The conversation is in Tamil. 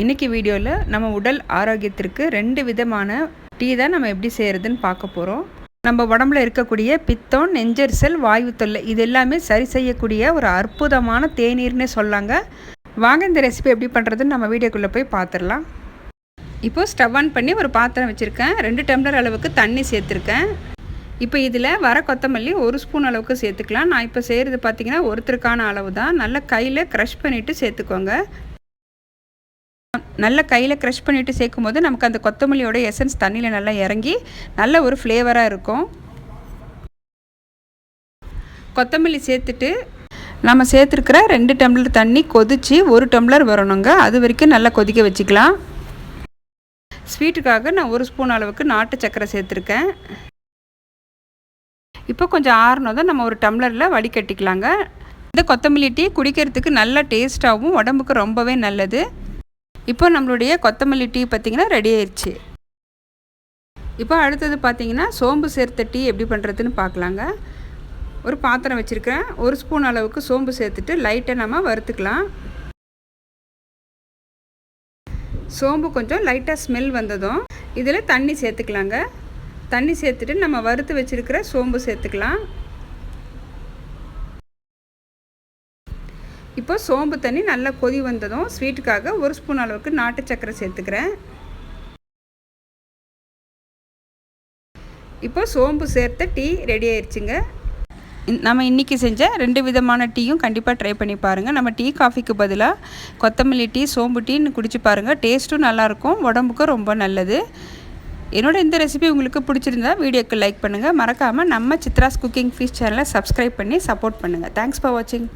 இன்றைக்கி வீடியோவில் நம்ம உடல் ஆரோக்கியத்திற்கு 2 விதமான டீ தான் நம்ம எப்படி செய்கிறதுன்னு பார்க்க போகிறோம். நம்ம உடம்புல இருக்கக்கூடிய பித்தம், நெஞ்செரிச்சல், வாயு தொல்லை இது எல்லாமே சரி செய்யக்கூடிய ஒரு அற்புதமான தேநீர்னே சொல்லாங்க. வாங்க இந்த ரெசிபி எப்படி பண்ணுறதுன்னு நம்ம வீடியோக்குள்ளே போய் பார்த்துடலாம். இப்போது ஸ்டவ் ஆன் பண்ணி ஒரு பாத்திரம் வச்சுருக்கேன். 2 டம்ளர் அளவுக்கு தண்ணி சேர்த்துருக்கேன். இப்போ இதில் வர கொத்தமல்லி 1 ஸ்பூன் அளவுக்கு சேர்த்துக்கலாம். நான் இப்போ செய்கிறது பார்த்திங்கன்னா ஒருத்தருக்கான அளவு தான். நல்லா கையில் க்ரஷ் பண்ணிவிட்டு சேர்த்துக்கோங்க. நல்லா கையில் க்ரஷ் பண்ணிவிட்டு சேர்க்கும் போது நமக்கு அந்த கொத்தமல்லியோட எசன்ஸ் தண்ணியில் நல்லா இறங்கி நல்ல ஒரு ஃப்ளேவராக இருக்கும். கொத்தமல்லி சேர்த்துட்டு நம்ம சேர்த்துருக்கிற 2 டம்ளர் தண்ணி கொதித்து 1 டம்ளர் வரணுங்க. அது வரைக்கும் நல்லா கொதிக்க வச்சுக்கலாம். ஸ்வீட்டுக்காக நான் 1 ஸ்பூன் அளவுக்கு நாட்டு சர்க்கரை சேர்த்துருக்கேன். இப்போ கொஞ்சம் ஆறுனதும் நம்ம ஒரு டம்ளரில் வடிகட்டிக்கலாங்க. இந்த கொத்தமல்லி டீ குடிக்கிறதுக்கு நல்ல டேஸ்ட்டாகவும் உடம்புக்கு ரொம்பவே நல்லது. இப்போ நம்மளுடைய கொத்தமல்லி டீ பார்த்திங்கன்னா ரெடி ஆயிடுச்சு. இப்போ அடுத்தது பார்த்திங்கன்னா சோம்பு சேர்த்த டீ எப்படி பண்ணுறதுன்னு பார்க்கலாங்க. ஒரு பாத்திரம் வச்சுருக்கேன். 1 ஸ்பூன் அளவுக்கு சோம்பு சேர்த்துட்டு லைட்டாக நம்ம வறுத்துக்கலாம். சோம்பு கொஞ்சம் லைட்டாக ஸ்மெல் வந்ததும் இதில் தண்ணி சேர்த்துக்கலாங்க. தண்ணி சேர்த்துட்டு நம்ம வறுத்து வச்சுருக்கிற சோம்பு சேர்த்துக்கலாம். இப்போ சோம்பு தண்ணி நல்லா கொதி வந்ததும் ஸ்வீட்டுக்காக 1 ஸ்பூன் அளவுக்கு நாட்டு சர்க்கரை சேர்த்துக்கிறேன். இப்போ சோம்பு சேர்த்த டீ ரெடி ஆயிடுச்சுங்க. நம்ம இன்றைக்கி செஞ்ச 2 விதமான டீயும் கண்டிப்பாக ட்ரை பண்ணி பாருங்கள். நம்ம டீ காஃபிக்கு பதிலாக கொத்தமல்லி டீ, சோம்பு டீன்னு குடிச்சு பாருங்கள். டேஸ்ட்டும் நல்லாயிருக்கும், உடம்புக்கும் ரொம்ப நல்லது. என்னோட இந்த ரெசிபி உங்களுக்கு பிடிச்சிருந்தா வீடியோக்கு லைக் பண்ணுங்கள். மறக்காமல் நம்ம சித்ராஸ் குக்கிங் ஃபீஸ் சேனலை சப்ஸ்கிரைப் பண்ணி சப்போர்ட் பண்ணுங்கள். தேங்க்ஸ் ஃபார் வாட்சிங்.